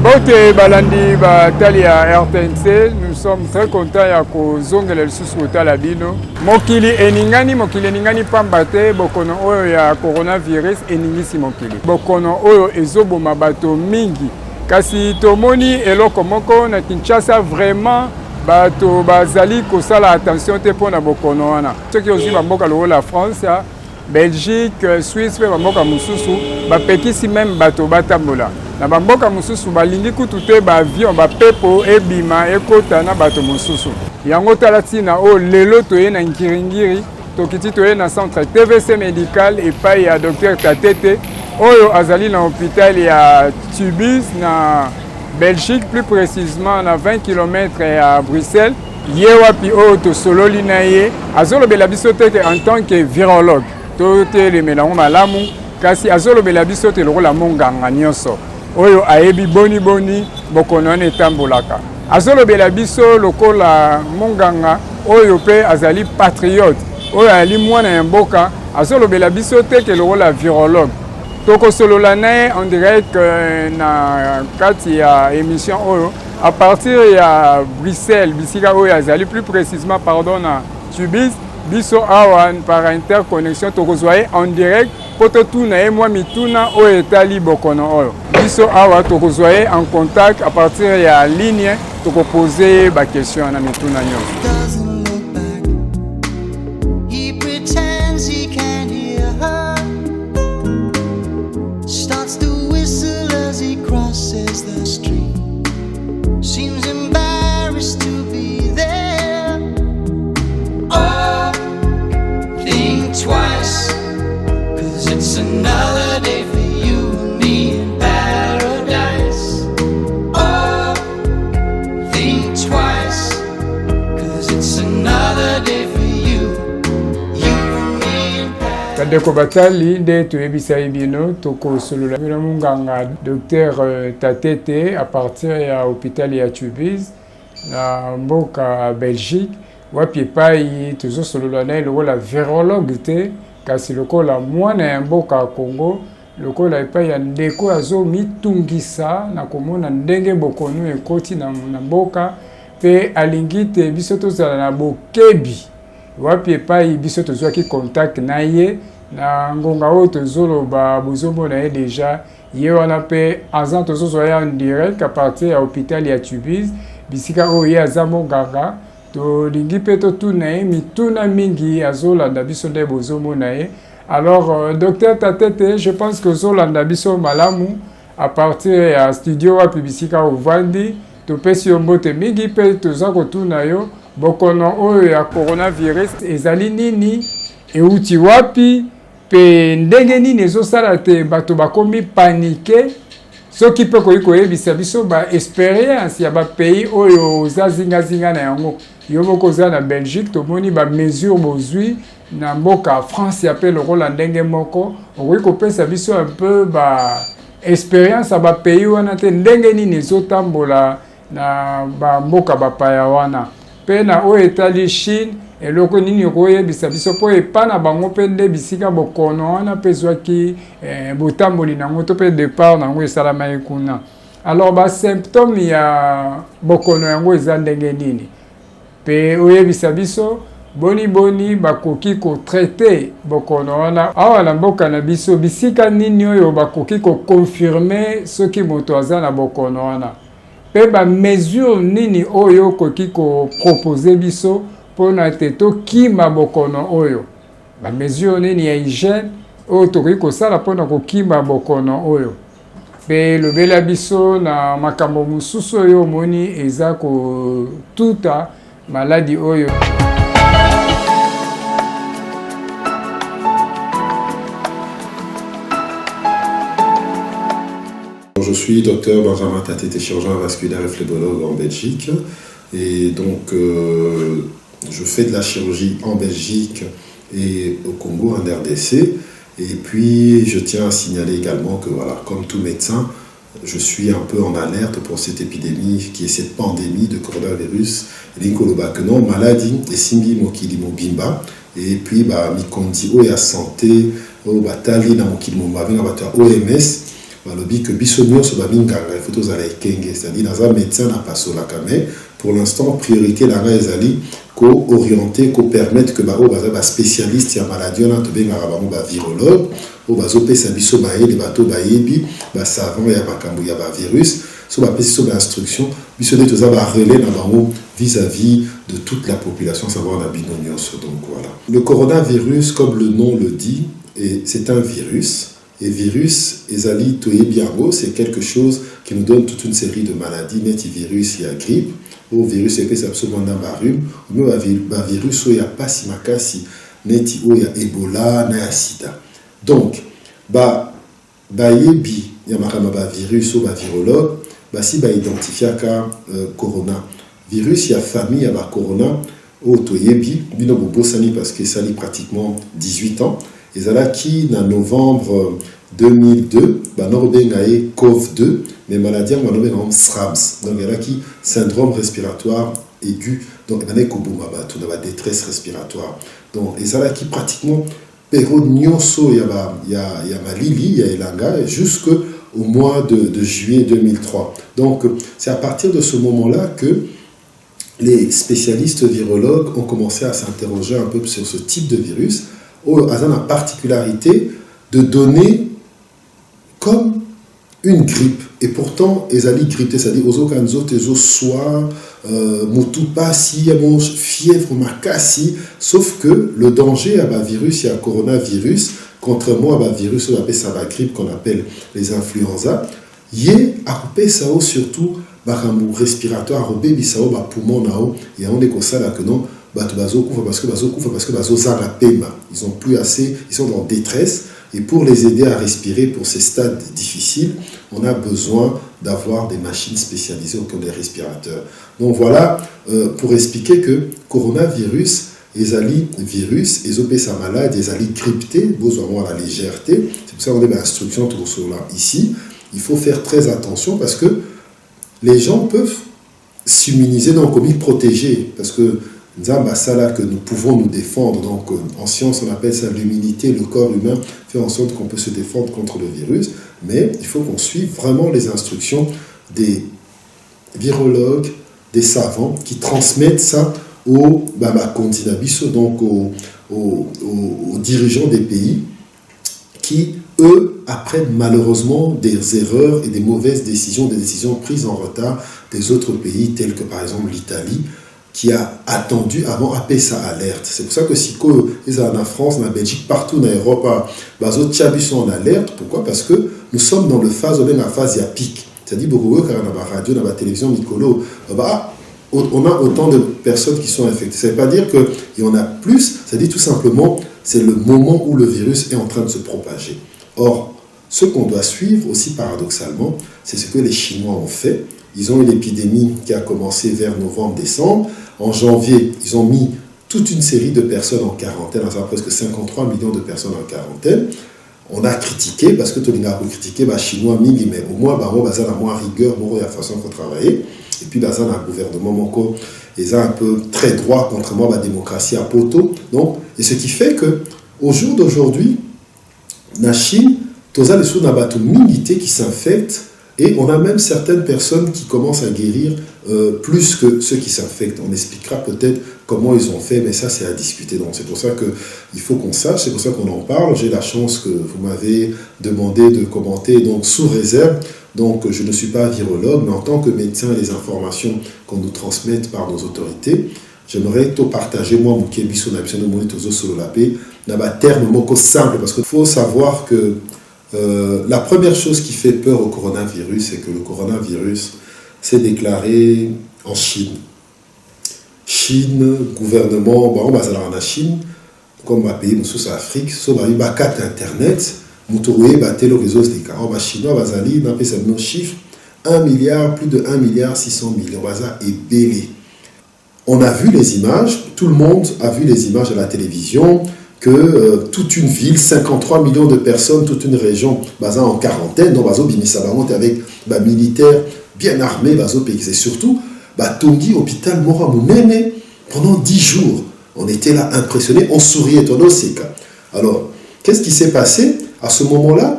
Bote balandi batali ya RTNC, nous sommes très contents ya kozongela lisusu kotala bino. Mokili eningani pambate bokono oyo ya coronavirus eningisi mokili. Bokono oyo ezoboma bato mingi. Kasi tomoni eloko moko na Kinshasa vraiment bato bazali kosala attention te pona bokono wana. Soki ozi bamboka loko la France, Belgique, Suisse, bamboka mususu, bapekisi même bato batambola. Na bamboka mususu balingi kutute ba avion ba pepo ebima ekota na bato mususu. Yango talati na o lelo toye na nkiringiri, tokiti toye na centre TVC médical et pa ya docteur Tatete, oyo azali na hôpital ya Tubize na Belgique, plus précisément na 20 km à Bruxelles. Yewapi oyo to sololi na ye, azolobela biso teke en tant que virologue. Tote le melango malamu, kasi azolobela biso te lokola monganga nyonso. Oyo ayebi boni bokono ane tambolaka. Azolobela biso lokola monganga oyo pe azali patriote. Oyo ali mwana ya mboka, azolobela biso teke lokola virologue. Toko solola nae en direct na kati ya émission oyo à partir ya Bruxelles, bisika oyo azali plus précisément pardon na Tubize, biso awa par interconnexion tokozwaye en direct poto tuna e mwa mituna oyo etali bokono oyo. Biso awa tokozwaye en contact à partir ya ligne tokoposer ba question na mituna nyonso. Ndeko batali nde toyebisa ibino toko solola bino munganga docteur Tatete à partir ya hôpital ya Tubize na mboka Belgique wapi pai tozo solola na lokola virologue te kasi lokola mwana ya mboka Congo lokola epai ya ndeko azo mitungisa na komona ndenge bokono ekoti na mboka pe alingite biso tozala na bokebi wapi epai biso tozwaki contact na ye na ngonga oyo tozoloba bozomona ye deja ye wana pe azan tozozwa en direct à partir ya hôpital ya Tubize bisika oyo ye aza monganga tolingi mpe totuna ye mituna mingi azolanda biso nde bozomona ye. Alors docteur Tatete, je pense que ozolanda biso malamu à partir ya studio wapi bisika ovandi topesi yo mbote mingi mpe toza kotuna yo bokono oyo ya coronavirus ezali nini euti wapi pe ndenge nini ezosala te bato bakomi panike soki pe koyebisa biso ba expérience ya ba pays oyo oza zinga na yango yo moko oza na Belgique tomoni ba mesure bozwi na mboka France ya pe lokola ndenge moko okoki kopesa biso un peu ba expérience ya ba pays wana te ndenge nini ezotambola na ba mboka bapaya wana pe na oyo etali Chine eloko nini okoyebisa biso po epana bango pe nde bisika bokono wana pe zwaki botamboli nango to pe départ nango esalamaki kuna. Alors ba symptôme ya bokono yango eza ndenge nini pe oyebisa biso boni bakoki kotraite bokono wana awa na mboka na biso bisika nini oyo bakoki koconfirme soki moto aza na bokono wana pe ba mesure nini oyo koki kopropose biso pona te tokima bokono oyo ba mesure nini ya hygiène oyo tokoki kosala pona kokima bokono oyo pe lobela biso na makambo mosusu oyo omoni eza kotuta maladi oyo. Je suis docteur Benjamin Tatete, chirurgien vasculaire et phlébologue en Belgique. Et donc, je fais de la chirurgie en Belgique et au Congo, en RDC. Et puis, je tiens à signaler également que, voilà, comme tout médecin, je suis un peu en alerte pour cette épidémie, qui est cette pandémie de coronavirus, l'incolobacnon, maladie, et simbi mokili mobimba. Et puis, mi kondi o ya santé, o batali na mokili mobimba, OMS. balobi que biso nyonso baminganga il faut tozala ekenge, c'est-à-dire naza médecin na pasolaka, mais pour l'instant priorité nanga ezali ko orienter, ko permettre que bao baza ba spécialiste ya maladie na to bengaka bango ba virologue o bazopesa biso bayeli bato bayebi ba savant ya makambo ya ba virus so bapesi so ba instruction biso nde toza ba relais na bango vis-à-vis de toute la population, savoir la binonios. Donc voilà. Le coronavirus, comme le nom le dit, c'est un virus. Et virus, ezali toyebiango, c'est quelque chose qui nous donne toute une série de maladies. Neti virus, il y a grippe, ou virus, c'est absolument un rhume, ou même un virus, il y a pasi makasi, neti, il y a Ebola, na sida. Donc, yebi, il y a un virus ou un virologue, si identifié ka coronavirus, il y a famille, il y a corona, ou toyebi, bino bobosani parce que ça lit pratiquement 18 ans. Et ça qui en novembre 2002, norbengae COV2, mais maladie en SRAMS. Donc il y a qui syndrome respiratoire aigu. Donc il y a tout la détresse respiratoire. Donc et ça qui pratiquement période nyonso il y a malili, il y a elanga jusqu'au mois de juillet 2003. Donc c'est à partir de ce moment-là que les spécialistes virologues ont commencé à s'interroger un peu sur ce type de virus. A la particularité de donner comme une grippe. Et pourtant, ils allaient gripper, c'est-à-dire aux autres ils ont soin, moutupasi, fièvre, makasi, sauf que le danger à la virus, il y a un coronavirus, contrairement à la virus, on appelle ça la grippe qu'on appelle les influenza, il y a coupé ça surtout respiratoire, robé bisao, poumon nao, et on est comme ça là que non. Parce que ils ont plus assez, ils sont en détresse et pour les aider à respirer pour ces stades difficiles, on a besoin d'avoir des machines spécialisées comme des respirateurs. Donc voilà, pour expliquer que coronavirus, les alliés virus, les OP sa malade, les alliés cryptés, besoin à la légèreté. C'est pour ça qu'on a une instruction ici. Il faut faire très attention parce que les gens peuvent s'immuniser, donc comme ils protéger, parce que que nous pouvons nous défendre. Donc, en science, on appelle ça l'immunité. Le corps humain fait en sorte qu'on peut se défendre contre le virus. Mais il faut qu'on suive vraiment les instructions des virologues, des savants qui transmettent ça aux donc aux dirigeants des pays qui, eux, apprennent malheureusement des erreurs et des mauvaises décisions, des décisions prises en retard des autres pays, tels que par exemple l'Italie, qui a attendu avant appeler ça alerte. C'est pour ça que si ils en France, en Belgique, partout en Europe, les autres sont en alerte. Pourquoi? Parce que nous sommes dans la phase à pic. C'est-à-dire beaucoup quand on a la radio, dans la télévision, Nicolo, on a autant de personnes qui sont infectées. Ça ne veut pas dire qu'il y en a plus, c'est-à-dire tout simplement, c'est le moment où le virus est en train de se propager. Or, ce qu'on doit suivre aussi paradoxalement, c'est ce que les Chinois ont fait. Ils ont eu l'épidémie qui a commencé vers novembre-décembre. En janvier, ils ont mis toute une série de personnes en quarantaine, enfin presque 53 millions de personnes en quarantaine. On a critiqué, parce que tout le monde a critiqué, les Chinois, mais au moins, on a moins rigueur, la façon qu'on travaille. Et puis, on a un gouvernement ils ont un peu très droit, contrairement à la démocratie à poteau. Donc, et ce qui fait qu'au jour d'aujourd'hui, la Chine, tous les sous milité qui s'infectent. Et on a même certaines personnes qui commencent à guérir plus que ceux qui s'infectent. On expliquera peut-être comment ils ont fait, mais ça c'est à discuter. Donc c'est pour ça qu'il faut qu'on sache, c'est pour ça qu'on en parle. J'ai la chance que vous m'avez demandé de commenter, donc sous réserve. Donc je ne suis pas virologue, mais en tant que médecin, les informations qu'on nous transmette par nos autorités, j'aimerais tout partager, moi, mon kébiso, terme simple, parce qu'il faut savoir que la première chose qui fait peur au coronavirus, c'est que le coronavirus s'est déclaré en Chine. Chine, gouvernement, on va aller en Chine, comme un pays, nous sommes en Afrique, nous sommes en carte internet, nous sommes en réseau de Chinois, on va aller, on appelle ça nos chiffres, 1 milliard, plus de 1 milliard 600 millions, on va aller belé. On a vu les images, tout le monde a vu les images à la télévision, que toute une ville, 53 millions de personnes, toute une région en quarantaine, donc avec militaires bien armés, et surtout, Tongi, hôpital Moramou-Mene, pendant 10 jours. On était là impressionnés, on souriait, Alors, qu'est-ce qui s'est passé? À ce moment-là,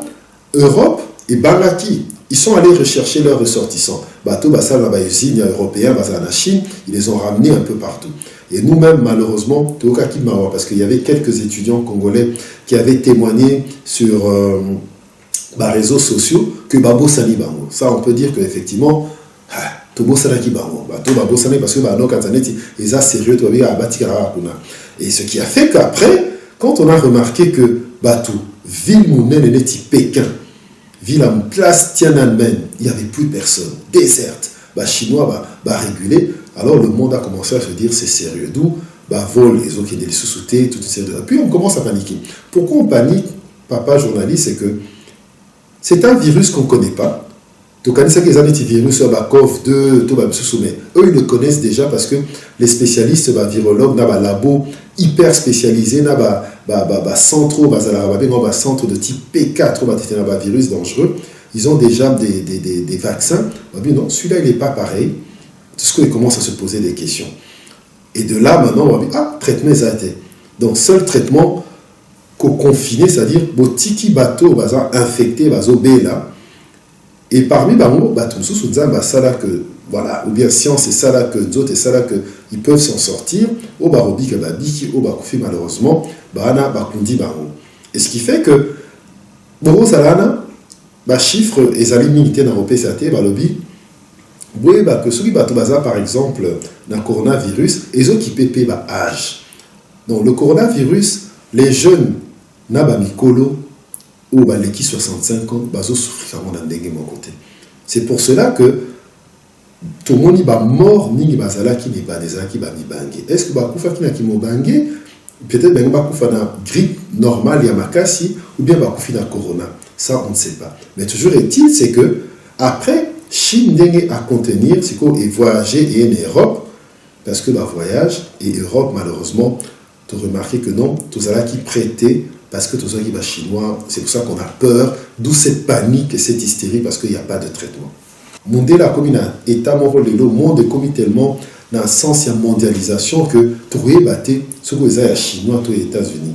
Europe Et Bangaki, ils sont allés rechercher leurs ressortissants. Bateau, ça, dans les usines européennes, en Chine, ils les ont ramenés un peu partout. Et nous-mêmes, malheureusement, parce qu'il y avait quelques étudiants congolais qui avaient témoigné sur les réseaux sociaux que Babo Sani Bango. Ça, on peut dire qu'effectivement, Tobo Sanaki Bango. Babo Sani, parce que Bano Kataneti, ils ont sérieux, et ce qui a fait qu'après, quand on a remarqué que Batou, ville Mounen et Pékin, ville en place Tiananmen, il n'y avait plus personne, déserte, Chinois régulé, alors le monde a commencé à se dire c'est sérieux, d'où vol, les autres qui les sous-soutés, toute une série de... Puis on commence à paniquer. Pourquoi on panique, papa journaliste, c'est que c'est un virus qu'on ne connaît pas. Tu connais ça qu'ils ont dit virus COV2, tout mais eux ils le connaissent déjà parce que les spécialistes, virologues, dans un labo hyper spécialisé, dans un centre de type P4, un virus dangereux, ils ont déjà des vaccins. Non, celui-là il n'est pas pareil. Tout ce qu'ils commencent à se poser des questions. Et de là maintenant, on va dire traitement ça a été. Donc seul traitement confiné, c'est-à-dire tiki bateau infecté, B là. Et parmi que voilà, ou bien science et ça là que d'autres et ça là que ils peuvent s'en sortir, au barobi que babiki, au bakufi malheureusement, et ce qui fait que bon salana, chiffre et amis limité dans l'OPCAT, lobby, que ceux qui par exemple dans le coronavirus, ils ont qui pépé âge. Donc le coronavirus, les jeunes n'a pas mikolo ou les qui 65 ans, souffrent vraiment d'un mon côté. C'est pour cela que tout le monde est mort, ni bazala qui n'est pas des gens qui va bangé. Est-ce que bakoufa qui n'a qui m'a bangé? Peut-être que bakoufa na grippe normale yamakasi ou bien bakoufi na corona. Ça on ne sait pas. Mais toujours est-il c'est que après Chine à contenir, c'est quoi et voyager et en Europe parce que voyage et Europe malheureusement, tu as remarqué que non, tout ça qui prêtait parce que tout ça qui va chinois, c'est pour ça qu'on a peur, d'où cette panique et cette hystérie parce qu'il n'y a pas de traitement. Monde la commune état le monde est commis tellement dans le sens de mondialisation que tout est battu ce que les chinois aux États-Unis.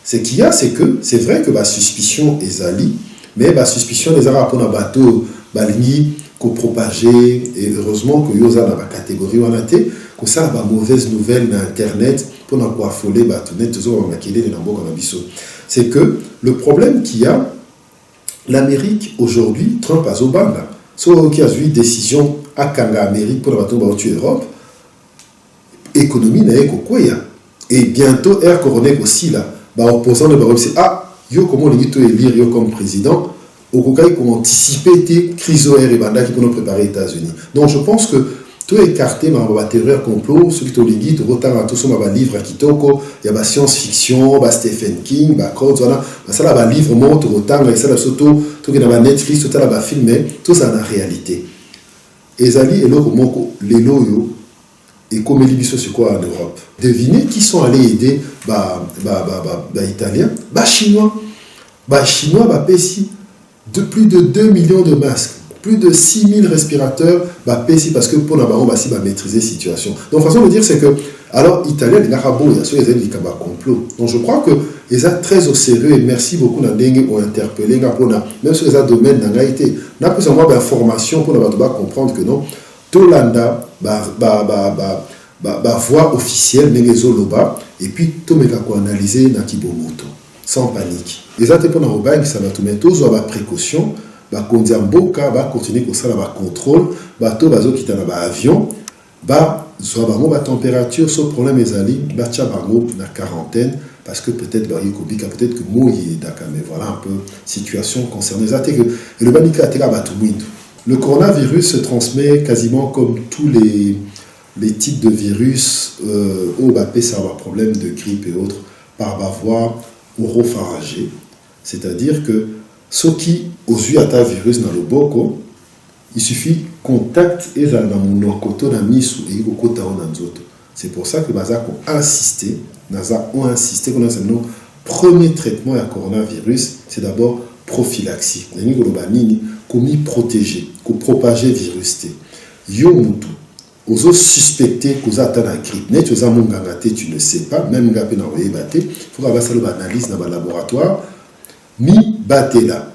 Ce qu'il y a c'est que c'est vrai que la suspicion est ali, mais la suspicion des arabes pour un bateau balini qu'on propagé et heureusement que yosa dans la catégorie on a été que ça la mauvaise nouvelle dans internet pour n'en quoi affoler tout toujours on a quitté les nambos comme abisso. C'est que le problème qu'il y a l'Amérique aujourd'hui Trump a Obama soit qui a eu décision à Kanga Amérique pour la bateau tuer Europe économie n'a quoi et bientôt air coroné aussi là opposant de c'est yo comment les to élire yo comme président au Kokai pour anticiper des crises et banda qui pour préparer les États-Unis. Donc je pense que tout écarté dans la théorie complot, ceux qui te liguent, tout retard tout ça va livre à Kitoko, il y a la science-fiction, Stephen King, voilà, ça là va livre monte retard et ça là surtout tout qui dans Netflix tout là va filmer, tout ça en réalité. Ezali et l'autre moko les loyo et comme les biso c'est quoi en Europe. Devinez qui sont allés aider italiens, chinois. Chinois pessi de plus de 2 millions de masques, plus de 6000 respirateurs, pessi parce que pour la on va maîtriser la situation. Donc façon de dire c'est que alors italien les arabes il y a ceux qui ont complot. Donc je crois que ils sont très au sérieux et merci beaucoup na dengue ont interpellé même sur les domaines dans été. N'a plus avoir d'informations pour nous comprendre que non Tolanda voix officielle Negezoloba et puis tout meka ko analyser na kibomoto sans panique. Les autres pour nous bain ça va tout mettre aux précautions kondiamboka continuer comme ça la contrôle bateau bazo qui dans avion soit température sauf problème ezali tia bango na quarantaine parce que peut-être peut-être que moi d'accord mais voilà un peu situation concernée et le banika atera batumwindo. Le coronavirus se transmet quasiment comme tous les types de virus au BAP ça va problème de grippe et autres par voie oropharyngée, c'est-à-dire que ce qui aux yeux à ta virus dans le boko il suffit contact et dans mon koto na misu et au kota on nzoto. C'est pour ça que baza ont insisté qu'on a nos premier traitement à coronavirus c'est d'abord prophylaxie nani ko nini komi protéger ko propager virus té yo mutu ozo suspecter que ata na grippe net oza monganga té tu ne sais pas même ngapé na oyeba té faut que ça le analyse dans le laboratoire mi batela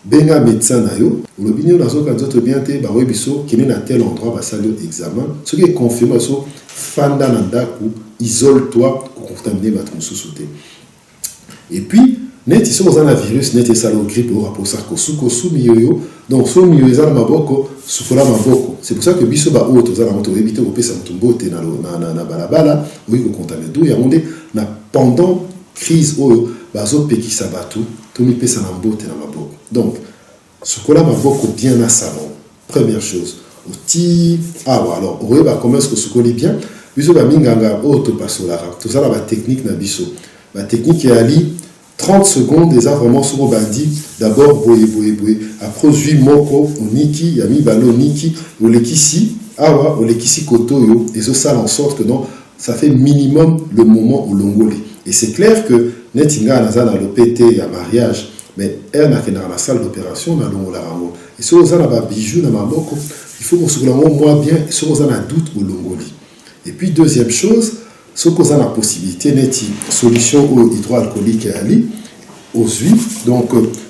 benga médecin na yo olobini nazo ka nzoto bien te ba webiso kene na tel endroit ba sali examen ce qui est confirmé so fanda na ndaku isole-toi pour contaminer bato mosusu te. Et puis neti so ozana virus neti salo grippe au rapport sarkosu kosu miyoyo donc so miyo ezana maboko sukola maboko. C'est pour ça que biso ba auto ozana moto éviter kopesa mutumbo te na balabala oui ko contaminer d'où ya monde na pendant crise oyo bazo pekisa bato to mi pesa na mbote na maboko. Donc sukola maboko bien na savon. Première chose. Oti alors oui ba comment est-ce que sukoli bien biso ba minganga auto pasolara tout ça la technique na biso la technique est ali 30 secondes déjà vraiment sur bandi d'abord boye après 8 moko oniki yami balo niki olekisi awa olekisi kotoyo et ça en sorte que non ça fait minimum le moment au longoli et c'est clair que netinga nazana le PT à mariage mais elle n'a qu'à dans la salle d'opération na longola ramo et so za na ba bijou na maboko il faut qu'on se moins bien so za na doute au longoli. Et puis deuxième chose ce qu'on a la possibilité neti solution hydroalcoolique et ali aux huiles donc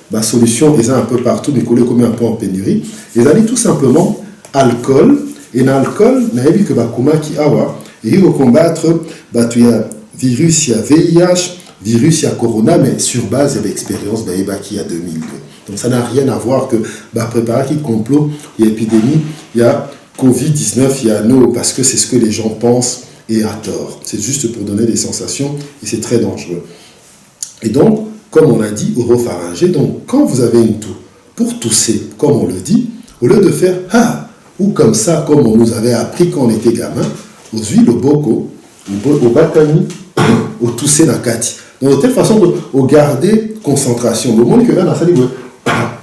la solution est un peu partout mais collé comme un peu en pénurie et ali tout simplement alcool et l'alcool n'a vu que ba koma qui awa et il faut combattre bah tu as virus il y a VIH virus il y a corona mais sur base de l'expérience bah qui a 2002 donc ça n'a rien à voir que bah préparer qui complot il y a épidémie il y a Covid-19 il y a no parce que c'est ce que les gens pensent et à tort. C'est juste pour donner des sensations et c'est très dangereux. Et donc, comme on a dit, oropharyngé, donc quand vous avez une toux, pour tousser, comme on le dit, au lieu de faire « ah » ou comme ça, comme on nous avait appris quand on était gamin, aux huiles, au boko, au batani, au tousser na kati. Donc de telle façon, au garder concentration. Le monde que là,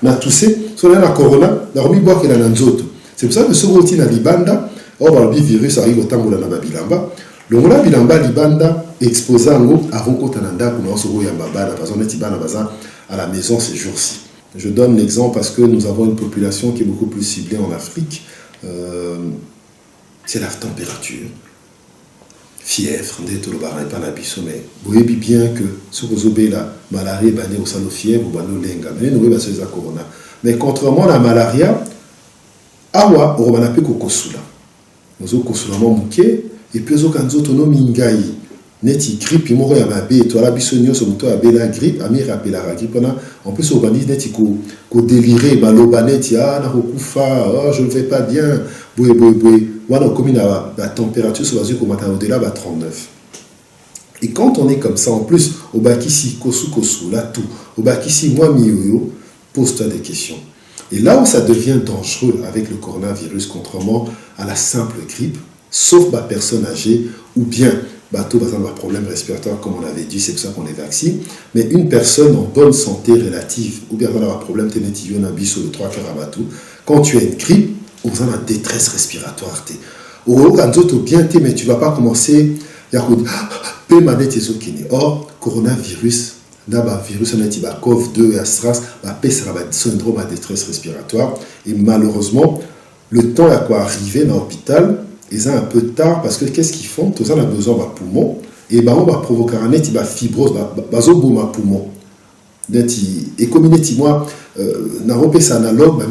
on a toussé, sur la corona, on a remis boire qu'il a un autre. C'est pour ça que ce rôti na libanda, or le virus arrive au temps où on a bilamba. Le mola bilamba libanda exposant avant qu'on t'ananda pour nous se rouiller à baba, parce qu'on est tibana baza à la maison ces jours-ci. Je donne l'exemple parce que nous avons une population qui est beaucoup plus ciblée en Afrique. C'est la température, fièvre, ndé le barin pas la biso mais vous voyez bien que ce que vous avez la malaria bané au salon fièvre ou bané lenga mais nous va se la corona. Mais contrairement à la malaria, awa on va l'appeler kokosula. Nous avons consolément mouké et puis nous avons autonomie ngai neti grippe moko ya mabe to la bisonio so muto abe la grippe ami rappel la grippe en plus on dit neti ko délirer baloba neti ah na kokufa oh je ne vais pas bien boy voilà comme la température sur vas-y comme au-delà va 39 et quand on est comme ça en plus au bakisi kosu là tout au bakisi moi miyoyo pose-toi des questions. Et là où ça devient dangereux avec le coronavirus, contrairement à la simple grippe, sauf la personne âgée ou bien bateau par exemple un problème respiratoire comme on avait dit, c'est pour ça qu'on les vaccine, mais une personne en bonne santé relative ou bien on a un problème ténétillon un biseau de 3 quarts à bateau, quand tu as une grippe, on a une détresse respiratoire. Mais tu ne vas pas commencer à or, coronavirus, virus COV2 et Astras, syndrome à détresse respiratoire. Et malheureusement, le temps à quoi arriver dans l'hôpital, ils ont un peu tard parce que qu'est-ce qu'ils font? Tout ça, on a besoin de poumon. Et on va provoquer un net, fibrose, bazobouma poumon. Et comme moi, n'arrobé c'est analogue,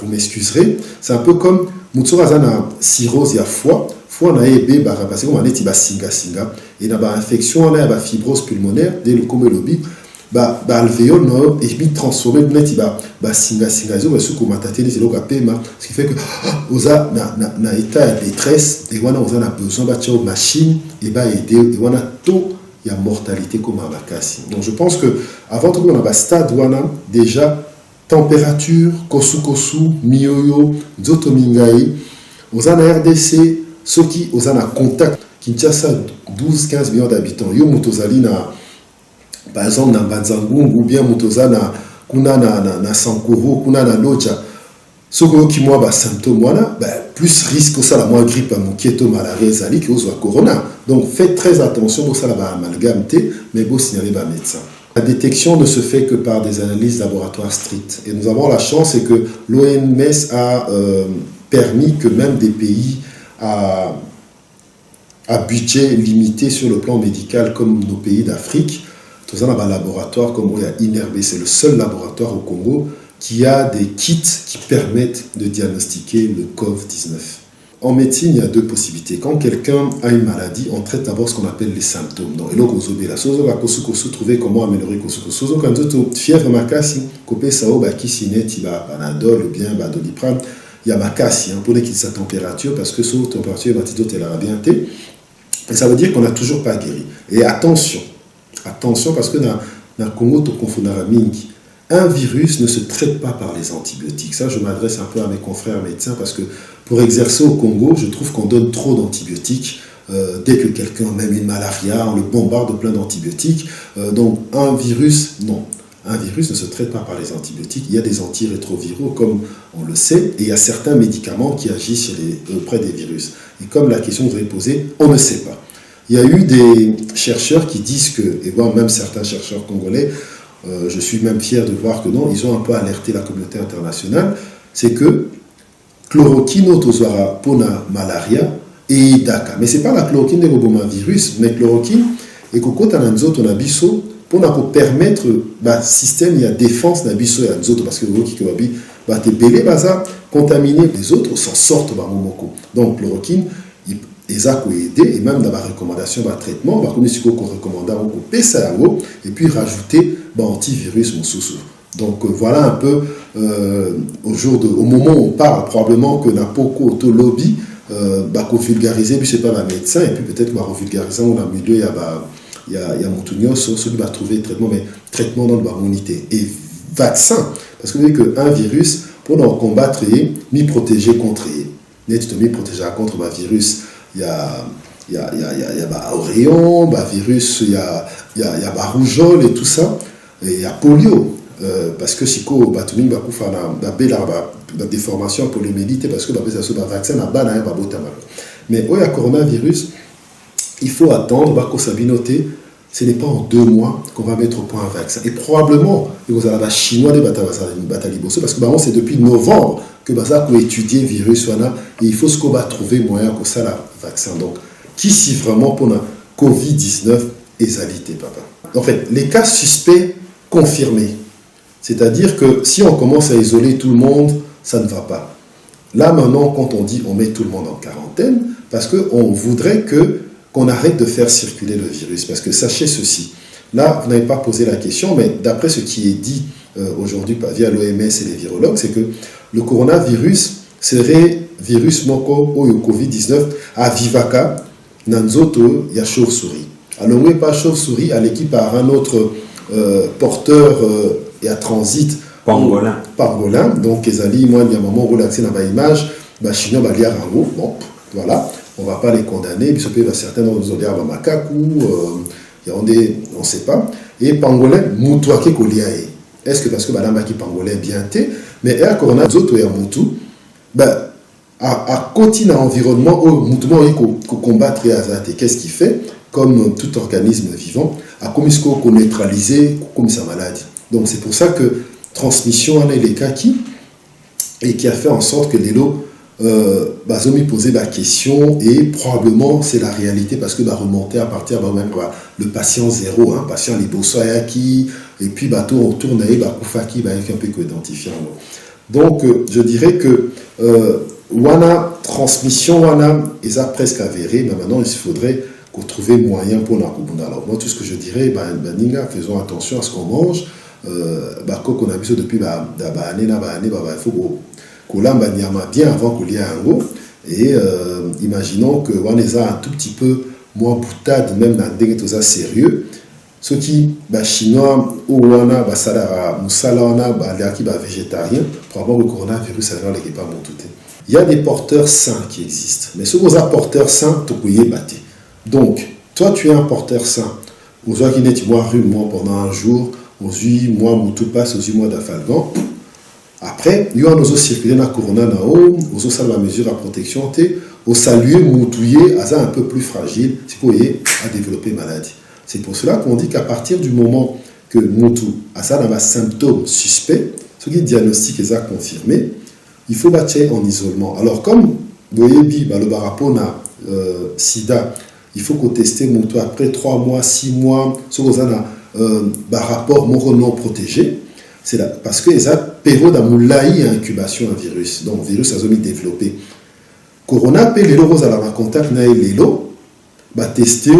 vous m'excuserez, c'est un peu comme Mutsurazana cirrhose et foie. Foie na ebe parce que on est singa et na ba infection on a ba fibrose pulmonaire dès le comme lobby alvéole no et puis transformé net ba singa zo ba suko matatene c'est loka pema ce qui fait que oza na état de détresse et on a besoin ba tio machine et ba aider et on a tout il y a mortalité comme à bakasi. Donc je pense que avant tout on a ba stade wana déjà température kosu miyoyo zotomingai oza na RDC ceux qui ont un contact, Kinshasa 12-15 millions d'habitants, yo mutozali na par exemple na Banzangungu ou bien mutozana kuna na Sankoro, kuna na Loja, ceux qui moi ba symptômes voilà, plus risque ça la moins grippe à mukieto malaria zali que aux corona. Donc faites très attention pour ça la ba amalgame mais beau signaler ba médecin. La détection ne se fait que par des analyses laboratoires strictes et nous avons la chance c'est que l'OMS a permis que même des pays à budget limité sur le plan médical comme nos pays d'Afrique, tout ça dans un laboratoire comme il y a INRB, c'est le seul laboratoire au Congo qu'il y a des kits qui permettent de diagnostiquer le COVID-19. En médecine, il y a deux possibilités. Quand quelqu'un a une maladie, on traite d'abord ce qu'on appelle les symptômes. Donc, et là, on trouver comment améliorer kosukosu. Quand on fièvre makasi, copé sao baki sinet, Panadol ou bien Doliprane, il y a makasi pour l'équipe sa température parce que sous température, l'antidote elle a bien été. Et ça veut dire qu'on n'a toujours pas guéri. Et attention parce que dans le Congo, un virus ne se traite pas par les antibiotiques. Ça, je m'adresse un peu à mes confrères médecins parce que pour exercer au Congo, je trouve qu'on donne trop d'antibiotiques. Dès que quelqu'un a même une malaria, on le bombarde de plein d'antibiotiques. Donc un virus, non. Un virus ne se traite pas par les antibiotiques. Il y a des antirétroviraux, comme on le sait, et il y a certains médicaments qui agissent auprès des virus. Et comme la question que vous avez posée, on ne sait pas. Il y a eu des chercheurs qui disent que, et voire même certains chercheurs congolais, je suis même fier de voir que non, ils ont un peu alerté la communauté internationale, c'est que chloroquine autozoara pour la malaria et DACA. Mais ce n'est pas la chloroquine de virus, mais chloroquine et coco tananzo tonabiso pour permettre le système il y a défense nabiso et anzoto parce que qui va te belé baza contaminer les autres s'en sortent ba momoko. Donc chloroquine ils ont aidé et même dans la recommandation de traitement, comme si on recommande et puis rajouter antivirus donc voilà un peu au moment où on parle probablement que n'importe auto lobby vulgariser puis c'est pas un médecin et puis peut-être qu'on va vulgariser on a milieu il y a Montounios celui qui va trouver traitement dans le immunité et vaccin parce que vous voyez qu'un virus pour en combattre m'y protéger contre m'y protéger contre un virus il y a Auréon, virus, il y a rougeole et tout ça, et il y a polio. Parce que si on va faire la déformation poliomyélite, parce que le vaccin n'a pas de mais il y a coronavirus, il faut attendre, ce n'est pas en 2 mois qu'on va mettre au point un vaccin. Et probablement, vous avez la chinois des batailles parce que c'est depuis novembre que Baza peut étudier le virus, et il faut ce qu'on va trouver moyen pour ça, le vaccin. Donc, qui si vraiment pour la COVID-19 est alité, papa. En fait, les cas suspects confirmés, c'est-à-dire que si on commence à isoler tout le monde, ça ne va pas. Là, maintenant, quand on dit on met tout le monde en quarantaine, parce qu'on voudrait qu'on arrête de faire circuler le virus. Parce que sachez ceci, là, vous n'avez pas posé la question, mais d'après ce qui est dit aujourd'hui via l'OMS et les virologues, c'est que le coronavirus serait virus moko ou le COVID-19 à vivaka, nanzoto, il y a chauve-souris. Alors, oui, pas chauve-souris, à l'équipe par un autre porteur et à transit. Pangolin. Donc, Ezali, moi, il y a un moment où relaxé dans ma image, chinois, bon, voilà. On ne va pas les condamner, puis certains dans nos odeurs macaque on ne sait pas. Et pangolin, moutouake koliae. Est-ce que parce que madame qui pangolin bien té, mais à corona zoto et à moutou, à côté d'un environnement où moutou il combattre et azate. Qu'est-ce qu'il fait comme tout organisme vivant, à comme il faut neutraliser comme sa maladie. Donc c'est pour ça que transmission en est les cas et qui a fait en sorte que les lots Bazomi posait la question et probablement c'est la réalité parce que remonter à partir même le patient zéro, patient libosoyaki et puis bateau on tourne et koufaki avec un peu identifiant. Donc je dirais que wana transmission wana est presque avéré, mais maintenant il faudrait qu'on trouve moyen pour la coupe. Alors moi tout ce que je dirais ninga faisons attention à ce qu'on mange qu'on a vu depuis il faut Kolamba Niama bien avant qu'on y ait un mot. Et imaginons que on est un tout petit peu moins boutade, même dans des choses sérieux. Ce qui, chinois, ou on a, salara, moussala, on a, qui va végétarien, probablement le coronavirus, ça va pas mon tout. Il y a des porteurs sains qui existent. Mais ce qu'on a porteurs sains, tu peux y battre. Donc, toi, tu es un porteur sain. Aux gens qui n'est pas rue, moi, pendant un jour, aux yeux, moi, moutou passe, aux yeux, moi, d'Afalgan. Après, il y a nos circulé dans la corona, aux autres la mesure à protection, au saluer, moutouiller, à ça un peu plus fragile, c'est pour y à développer maladie. C'est pour cela qu'on dit qu'à partir du moment que moutou, à ça dans un symptôme suspect, ce qui est diagnostic et confirmé, il faut battre en isolement. Alors comme vous voyez, le barapona, sida, il faut qu'on teste moutou après 3 mois, 6 mois, ce qu'on a rapport non protégé. C'est là, parce que ça période d'amoulaï et incubation un virus. Donc, virus a zomi développé. Corona, pe lelo rose à la contact na lelo, bah testé,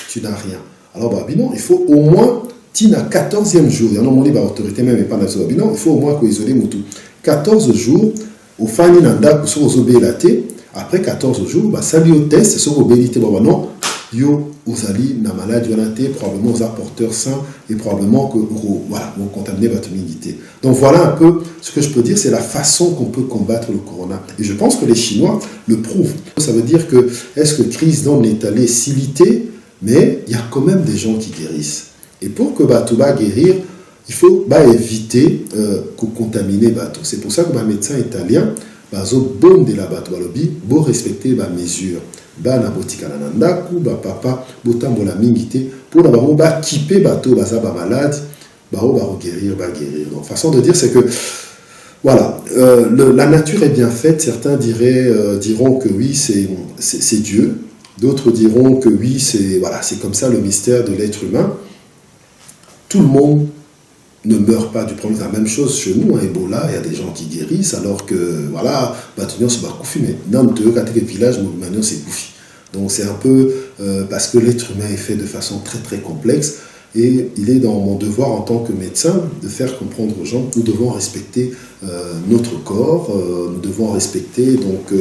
tu n'as rien. Alors, bah, non, il faut au moins, tina 14e jour, il y en a mon livre autorité même, mais pas national, il faut au moins qu'on isole Moutou. 14 jours, au fani nanda, pour se obélater, après 14 jours, bah, ça lui au test, sur obélité, bah, non, yo, vous allez, na maladie, probablement aux apporteurs sains, et probablement que, voilà, vous contaminez votre immunité. Donc, voilà un peu ce que je peux dire, c'est la façon qu'on peut combattre le corona. Et je pense que les Chinois le prouvent. Ça veut dire que, est-ce que crise d'homme est allée s'iliter, mais il y a quand même des gens qui guérissent. Et pour que tout va guérir, il faut éviter de contaminer bateau. C'est pour ça que les médecins italiens, bon de la bateau bon respecter les mesures. Na botika na ndaku papa botambo la mingité pour n'avoir pas équiper bateau ba malade guérir. Donc façon de dire c'est que voilà, la nature est bien faite. Certains diront que oui, c'est Dieu. D'autres diront que oui, c'est comme ça le mystère de l'être humain. Tout le monde ne meurt pas du problème. C'est la même chose chez nous, Ebola, il y a des gens qui guérissent, alors que, voilà, Batunion se bat couffé, mais dans le village, Mouvemanion, c'est bouffi. Donc c'est un peu parce que l'être humain est fait de façon très très complexe, et il est dans mon devoir en tant que médecin de faire comprendre aux gens que nous devons respecter notre corps, nous devons respecter donc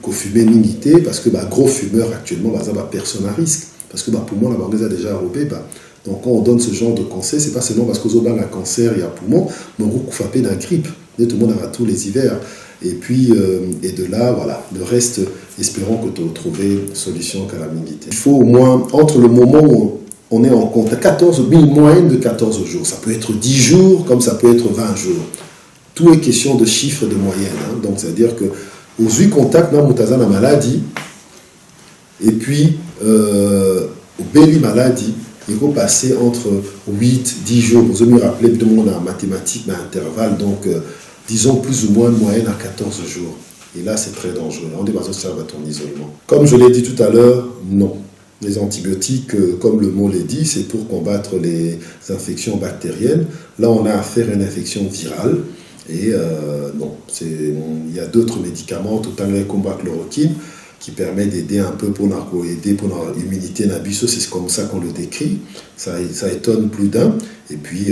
qu'au fumer minité, parce que gros fumeur actuellement, personne à risque. Parce que pour moi, la banque a déjà arrobé. Donc quand on donne ce genre de conseil, c'est pas seulement parce qu'aux autres, un cancer, il y a poumon, mais on va frapper d'un grippe. Tout le monde aura tous les hivers. Et puis, et de là, voilà, le reste, espérons que tu aies trouvé solution qu'à la minité. Il faut au moins, entre le moment où on est en compte, une moyenne de 14 jours. Ça peut être 10 jours, comme ça peut être 20 jours. Tout est question de chiffres de moyenne. Hein. Donc, c'est-à-dire que aux 8 contacts, dans la maladie, et puis, au belly maladie, il faut passer entre 8 10 jours. Vous me rappelez, tout le monde en mathématiques, mais intervalle, donc disons plus ou moins une moyenne à 14 jours. Et là, c'est très dangereux. On est dans un observatoire d'isolement. Comme je l'ai dit tout à l'heure, non. Les antibiotiques, comme le mot l'est dit, c'est pour combattre les infections bactériennes. Là, on a affaire à une infection virale. Et non, il y a d'autres médicaments, tout à l'heure, comme la chloroquine, qui permet d'aider un peu pour l'immunité nabiso, c'est comme ça qu'on le décrit. Ça étonne plus d'un. Et puis,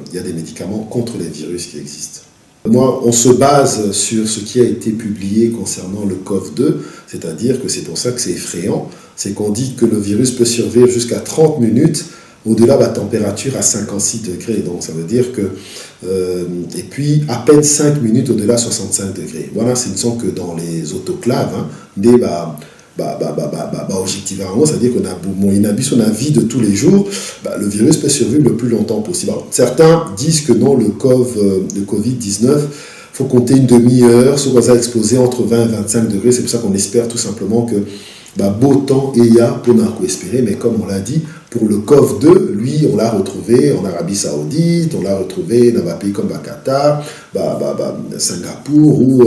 il y a des médicaments contre les virus qui existent. Moi, on se base sur ce qui a été publié concernant le COV2, c'est-à-dire que c'est pour ça que c'est effrayant, c'est qu'on dit que le virus peut survivre jusqu'à 30 minutes au-delà de la température à 56 degrés. Donc ça veut dire que... et puis à peine 5 minutes au-delà de 65 degrés. Voilà, ce ne sont que dans les autoclaves, hein, des objectivement, c'est-à-dire qu'on a une vie de tous les jours, le virus peut survivre le plus longtemps possible. Alors, certains disent que non, le Covid-19, il faut compter une demi-heure, ce qu'on va exploser entre 20 et 25 degrés. C'est pour ça qu'on espère tout simplement que beau temps et ya pour espérer, mais comme on l'a dit, pour le COV2, lui, on l'a retrouvé en Arabie Saoudite, on l'a retrouvé dans un pays comme Qatar, Singapour ou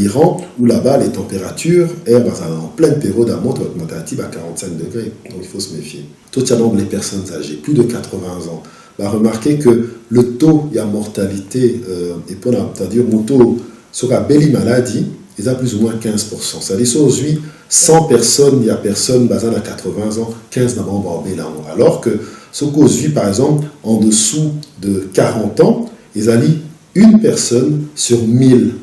Iran, où là-bas les températures sont en pleine période à montre augmentative à 45 degrés. Donc il faut se méfier. Tout ça donc les personnes âgées, plus de 80 ans, remarquez que le taux de mortalité, c'est-à-dire mon taux sur la belle maladie, ils ont plus ou moins 15%. C'est-à-dire aujourd'hui, 100 personnes, il y a personne basée à 80 ans, 15 n'ont pas embarbé là. Alors que ce qu'aujourd'hui, par exemple, en dessous de 40 ans, ils ont une personne sur 1000.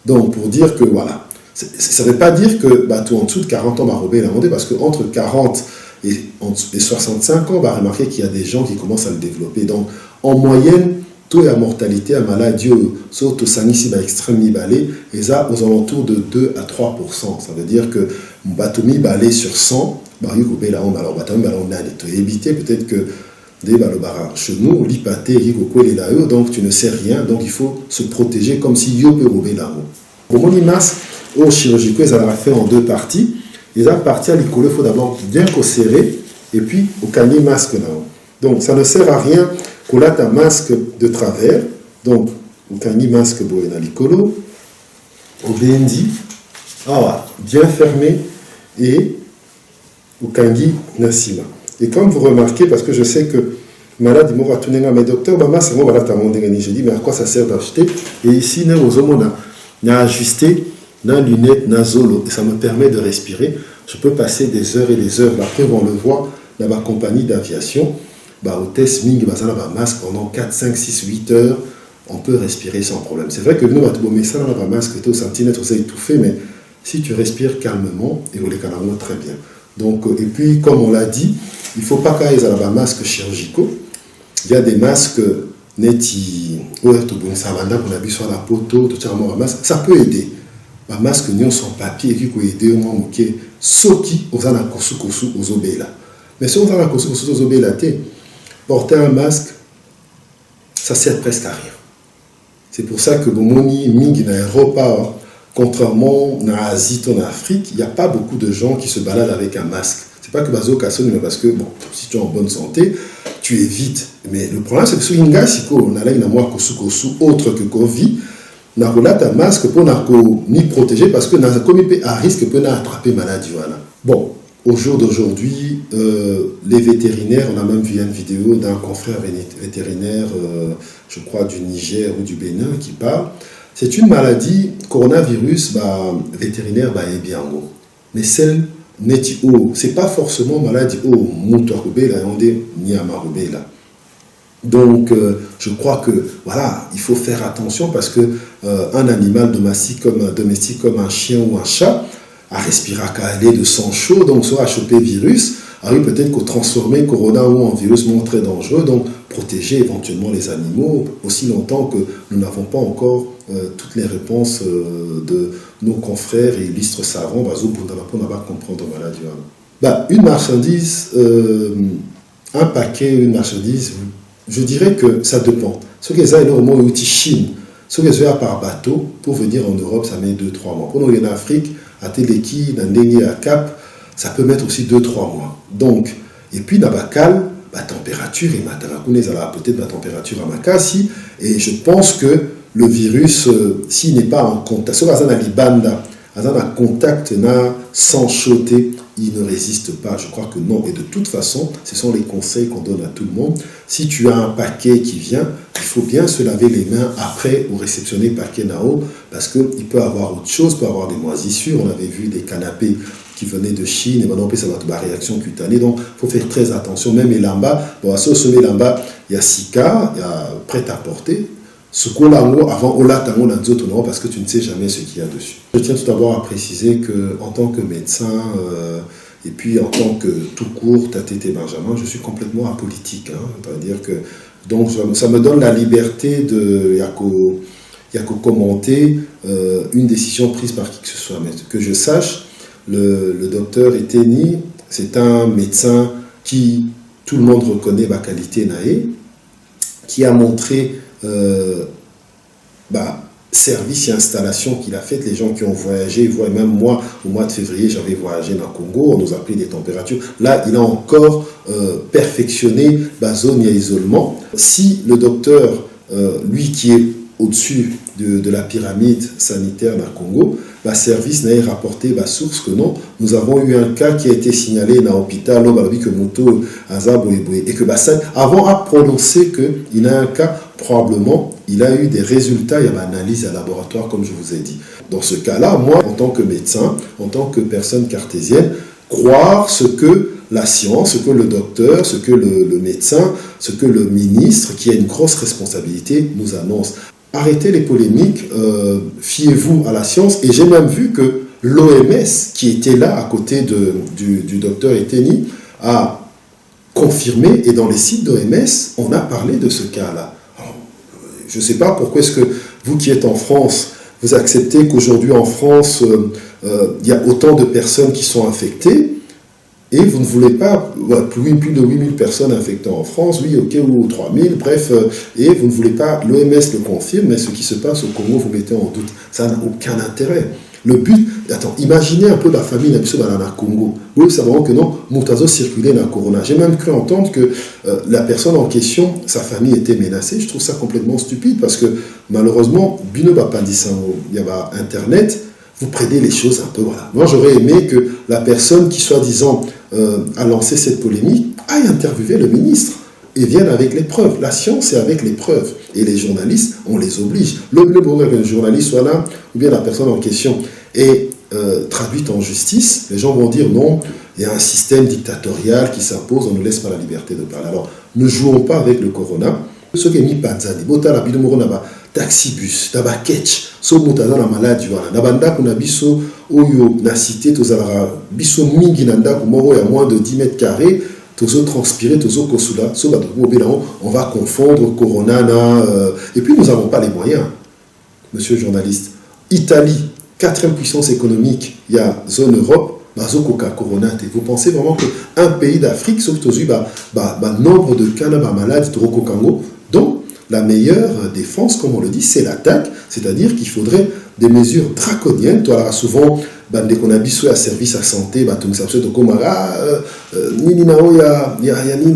Donc, pour dire que, voilà, ça ne veut pas dire que tout en dessous de 40 ans, embarbé là, parce qu'entre 40 et 65 ans, on va remarquer qu'il y a des gens qui commencent à le développer. Donc, en moyenne, taux de mortalité à maladie, surtout sanisi extrêmement balé, et ça aux alentours de 2 à 3%. Ça veut dire que Batoumi balé sur 100, alors Batoumi on a évité peut-être que des balobaras. Chez nous, l'hypaté, donc tu ne sais rien, donc il faut se protéger comme si yo peut rouler là-haut. Pour mon imas, au chirurgical, ils allaient faire en 2 parties. Les parties à l'école, il faut d'abord bien serrer, et puis au canier masque là-haut. Donc ça ne sert à rien qu'on a un masque de travers, donc on a un masque dans l'icolo, on vient dit, bien fermé, et on a un nasima. Et comme vous remarquez, parce que je sais que malade, il m'a retourné, mais docteur, maman, c'est moi, voilà, j'ai dit, mais à quoi ça sert d'acheter? Et ici, on a ajusté, dans lunettes, nasolo, et ça me permet de respirer. Je peux passer des heures et des heures. La preuve, on le voit dans ma compagnie d'aviation, hôtesse Ming, masque pendant 4, 5, 6, 8 heures, on peut respirer sans problème. C'est vrai que nous, on a un masque, tu es au centimètre, tu es étouffé, mais si tu respires calmement, et on les calme très bien. Donc, et puis, comme on l'a dit, il ne faut pas qu'il y ait des masques chirurgicaux. Il y a des masques neti, on a vu sur la poteau, ça peut aider. Les masques sans papier qui peut aider au moins, ceux qui ont un kosu aux obéla. Mais si on a un kosu aux obéla, porter un masque, ça sert presque à rien. C'est pour ça que Bomoni, Ming, dans Europa, contrairement en Asie, en Afrique, il n'y a pas beaucoup de gens qui se baladent avec un masque. C'est pas que Bazo Kasson, mais parce que, bon, si tu es en bonne santé, tu évites. Mais le problème, c'est que sur Inga, si on a là une amour autre que Covid, on a un masque pour ni protéger parce que comme il à risque peut attraper maladie. Voilà. Bon, au jour d'aujourd'hui, les vétérinaires, on a même vu une vidéo d'un confrère vétérinaire, je crois du Niger ou du Bénin, qui parle. C'est une maladie, coronavirus, vétérinaire, est bien haut. Mais celle n'est haut. C'est pas forcément maladie haut. Donc, je crois que, voilà, il faut faire attention parce que un animal domestique comme un chien ou un chat, à respirer à aller de sang chaud, donc soit à choper virus, peut-être qu'au transformer corona ou en virus très dangereux, donc protéger éventuellement les animaux aussi longtemps que nous n'avons pas encore toutes les réponses de nos confrères et illustres savants, pour ne pas comprendre la maladie. Une marchandise, un paquet, une marchandise, je dirais que ça dépend. Ce que ça est normalement outil Chine, ce que ça par bateau pour venir en Europe, ça met 2-3 mois. Pour nous en Afrique, à Teleki, dans Ndenge, à Cap, ça peut mettre aussi 2-3 mois. Donc, et puis dans Bakal, la température, et peut-être la température à Makassi, et je pense que le virus, s'il n'est pas en contact, si on a un contact sans choter, il ne résiste pas. Je crois que non. Et de toute façon, ce sont les conseils qu'on donne à tout le monde. Si tu as un paquet qui vient, il faut bien se laver les mains après ou réceptionner le paquet Nao, parce qu'il peut avoir autre chose, il peut avoir des moisissures. On avait vu des canapés qui venaient de Chine, et maintenant ça va être une réaction cutanée. Donc, il faut faire très attention. Même les lambas, à ce sommet lamba, il y a Sika, il y a prêt à porter. Ce qu'on a avant, on l'a parce que tu ne sais jamais ce qu'il y a dessus. Je tiens tout d'abord à préciser qu'en tant que médecin, et puis en tant que tout court, Tatété Benjamin, je suis complètement apolitique. C'est-à-dire que, donc, ça me donne la liberté de, il y a qu'à commenter une décision prise par qui que ce soit. Mais que je sache, le docteur Eteni, c'est un médecin qui, tout le monde reconnaît ma qualité naïe, qui a montré service et installation qu'il a fait. Les gens qui ont voyagé, voient même moi, au mois de février, j'avais voyagé dans le Congo, on nous a pris des températures. Là, il a encore perfectionné la zone et isolement. Si le docteur, lui qui est au-dessus de la pyramide sanitaire dans le Congo, service n'a rapporté source que non. Nous avons eu un cas qui a été signalé dans l'hôpital, et que avant à prononcer qu'il a un cas, probablement, il a eu des résultats, il y a une analyse à laboratoire, comme je vous ai dit. Dans ce cas-là, moi, en tant que médecin, en tant que personne cartésienne, croire ce que la science, ce que le docteur, ce que le médecin, ce que le ministre, qui a une grosse responsabilité, nous annonce. Arrêtez les polémiques, fiez-vous à la science. Et j'ai même vu que l'OMS, qui était là à côté du docteur Eteni, a confirmé, et dans les sites d'OMS, on a parlé de ce cas-là. Je ne sais pas pourquoi est-ce que vous qui êtes en France, vous acceptez qu'aujourd'hui en France, il y a autant de personnes qui sont infectées, et vous ne voulez pas, plus de 8000 personnes infectées en France, oui, ok, ou 3000, bref, et vous ne voulez pas, l'OMS le confirme, mais ce qui se passe au Congo, vous mettez en doute. Ça n'a aucun intérêt. Le but, imaginez un peu la famille dans le Congo. Vous savez que non, Moutazo circulait dans le corona. J'ai même cru entendre que la personne en question, sa famille était menacée. Je trouve ça complètement stupide parce que malheureusement, Bino Bapandissango, il y a Internet, vous prenez les choses un peu, voilà. Moi, j'aurais aimé que la personne qui, soi-disant, a lancé cette polémique aille interviewer le ministre. et viennent avec les preuves. La science, c'est avec les preuves. Et les journalistes, on les oblige. Le journaliste soit là, ou bien la personne en question est traduite en justice, les gens vont dire non, il y a un système dictatorial qui s'impose, on ne laisse pas la liberté de parler. Alors, ne jouons pas avec le corona. Ce qui est mis Panzani, Bota la Bidomoro Naba, taxibus, Naba Ketch, So Mutaza la maladie, Nabanda kuna biso, Oyo, na cité, Tozalara, biso mingi nanda, Kumoro, il y a moins de 10 mètres carrés, Tozo transpirer, Tozo Kosula, So on va confondre Corona, et puis nous n'avons pas les moyens, monsieur le journaliste. Italie, 4e puissance économique, il y a zone Europe, vous pensez vraiment qu'un pays d'Afrique, sauf nombre de cas malades, donc la meilleure défense, comme on le dit, c'est l'attaque, c'est-à-dire qu'il faudrait des mesures draconiennes. Toi, souvent, dès qu'on a besoin à service à santé, il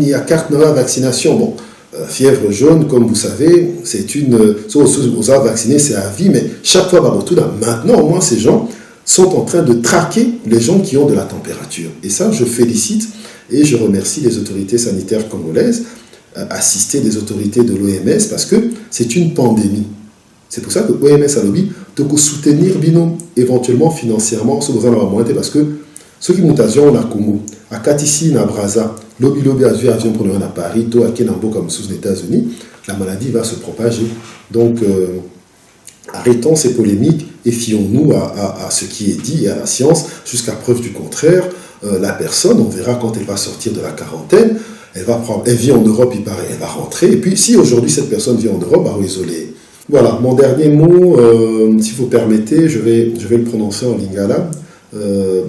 y a carte de vaccination. Bon, fièvre jaune, comme vous savez, c'est une. Aux vaccinés, c'est à vie, mais chaque fois, maintenant, au moins, ces gens sont en train de traquer les gens qui ont de la température. Et ça, je félicite et je remercie les autorités sanitaires congolaises, assistées des autorités de l'OMS, parce que c'est une pandémie. C'est pour ça que l'OMS a lobby de soutenir Bino, éventuellement financièrement, parce que ceux qui montent à Zion, à Congo, à Katissi, à Braza, lobby a vu avion pour à Paris, à Kenambo comme sous les États-Unis, la maladie va se propager. Donc, arrêtons ces polémiques et fions-nous à ce qui est dit et à la science, jusqu'à preuve du contraire. La personne, on verra quand elle va sortir de la quarantaine, elle vit en Europe, il paraît, elle va rentrer. Et puis, si aujourd'hui cette personne vit en Europe, elle va isoler. Voilà, mon dernier mot, si vous permettez, je vais le prononcer en lingala.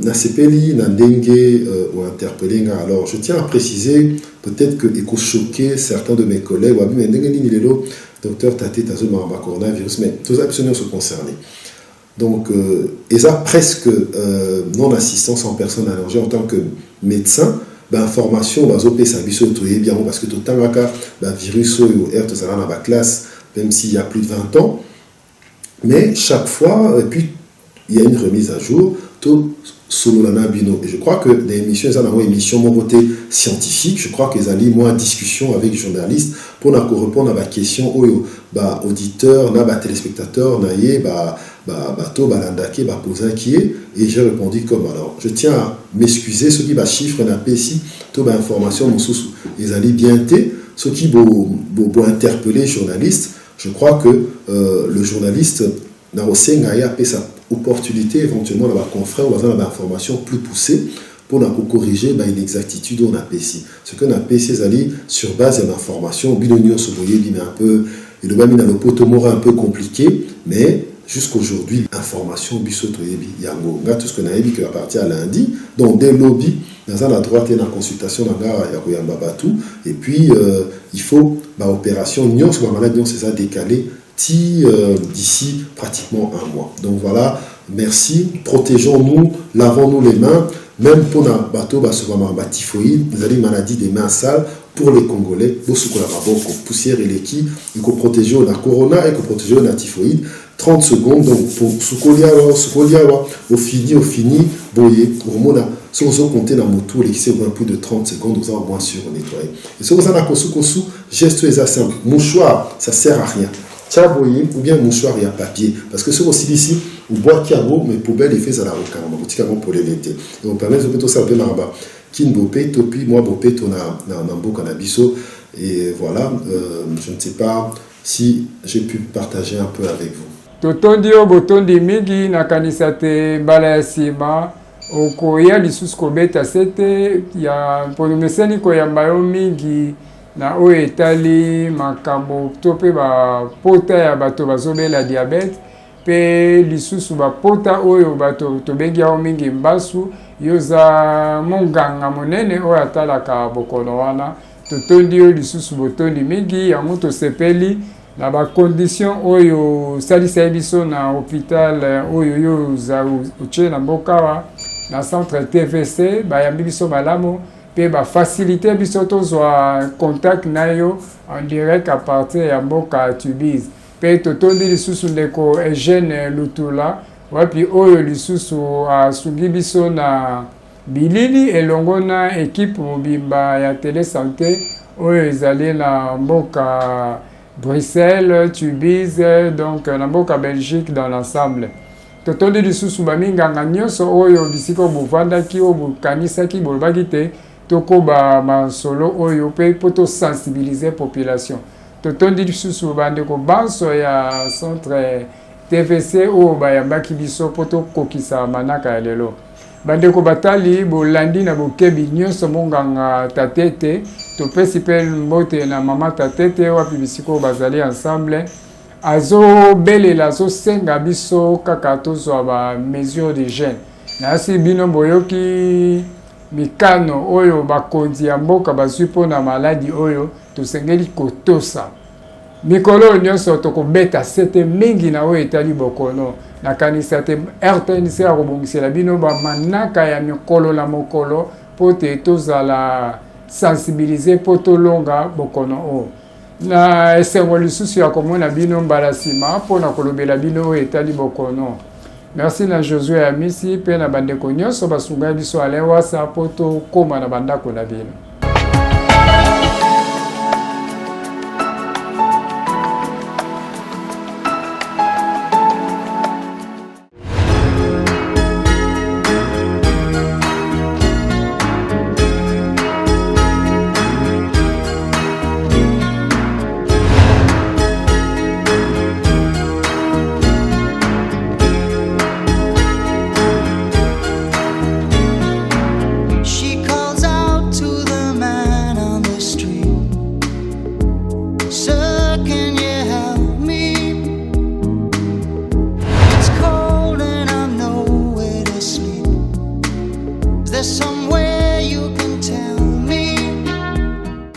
Nasepeli, Nandenge ou interpellé. Alors, je tiens à préciser, peut-être que éco choquer certains de mes collègues, mais docteur Tate Tazo Maramba coronavirus, mais tous les actionnaires sont concernés. Donc, et ça, presque non-assistance en personne allongée en tant que médecin, formation, bien parce que tout le virus ou air, tout ça dans la classe, même s'il y a plus de 20 ans. Mais chaque fois, et puis, il y a une remise à jour, tout Sololana Bino. Et je crois que les émissions, elles ont une émission mon côté scientifique. Je crois qu'elles ont moins discussion avec les journalistes pour répondre à la question auditeur, téléspectateur, et j'ai répondu comme alors. Je tiens à m'excuser, ceux qui va chiffre n'a ici, toute information, ils allaient bien ceux qui vont interpeller les journalistes. Je crois que le journaliste n'a aussi sa opportunité éventuellement d'avoir confrère ou d'avoir une information plus poussée pour corriger l'inexactitude on a ici. Ce qu'on a ici, c'est sur base d'une information, bidonion se voyait un peu, et le bamine a le potomora un peu compliqué, mais jusqu'aujourd'hui, information bisotoyebi yango. Tout ce qu'on a dit qui va partir à lundi, donc des lobbies, dans la droite et dans la consultation, et puis il faut l'opération Nyon, ce qu'on c'est ça décalé d'ici pratiquement un mois. Donc voilà, merci, protégeons-nous, lavons-nous les mains, même pour un bateau, typhoïde, vous avez une maladie des mains sales pour les Congolais, poussière et les qui, il faut protéger la corona et il faut protéger la typhoïde. 30 secondes, donc pour Soukolia, au fini, boyer, au monde, si on compte dans mon tour, qui c'est plus de 30 secondes, vous avez au moins sur nettoyer. Et si vous avez un geste est simple, mouchoir, ça sert à rien. Tchaboyer, ou bien mouchoir et un papier. Parce que ce aussi ici, ou bois qui a beau, mais poubelle et fait à la roca, boutique avant pour les l'été. Donc, permet de plutôt ça, Kin Bopé, Topi, moi Bopé, ton Nambo Canabiso. Et voilà, je ne sais pas si j'ai pu partager un peu avec vous. Totondi o botondi mingi nakanisa te mbala ya sima okoya lisusu kobeta sete ya ponomeseni koyamba yo mingi na oyo etali makambo to mpe bapota ya bato bazobela diabete mpe lisusu bapota oyo bato tobengi yango mingi mbasu yoza monganga monene oyo atalaka bokono wana totondi yo lisusu botondi mingi yango tosepeli na ba condition oyo salisa biso na hôpital oyo yo za uche na mbokawa na centre TVC bayambi biso malamu pe ba faciliter biso tozwa contact na yo en direct à partir ya mboka Tubize pe totondi lisusu ndeko Eugène Lutula wapi oyo lisusu asungi biso na bilili elongo na équipe mobimba ya télé santé oyo ezali na mboka Bruxelles, Tubize, donc na mboka Belgique dans l'ensemble. Totondi lisusu baminganga nyonso oyo bisika bovandaki oyo bokanisaki bolobaki te tokoba masolo oyo pe po tosensibiliser population. Totondi lisusu bandeko banso ya centre TVC oyo bayambaki biso po tokokisa manaka ya lelo. Bandeko batali bolandi na bokebi nyonso monganga Tatete topesi pe mbote na mama Tatete wapi bisika oyo bazali ensemble. Azo belela azo senga biso kaka tozwa ba mesure de hygiène. Nasi bino boyoki mikano oyo bakonzi ya mboka bazwi mpona maladi oyo tosengeli kotosa. Mikolo nyonso tokobeta sete mingi na oyo etali bokono. Nakanisa te RTNC akobongisela bino ba manaka ya mikolo na mokolo po te tozala sensibiliser po tolonga bokono o. Na esengo lisusu ya komona bino mbala nsima mpona kolobela bino oyo etali bokono. Merci na Josué Amisi pe na bandeko nyonso basungai biso ale wasa po tokóma na bandako na bino.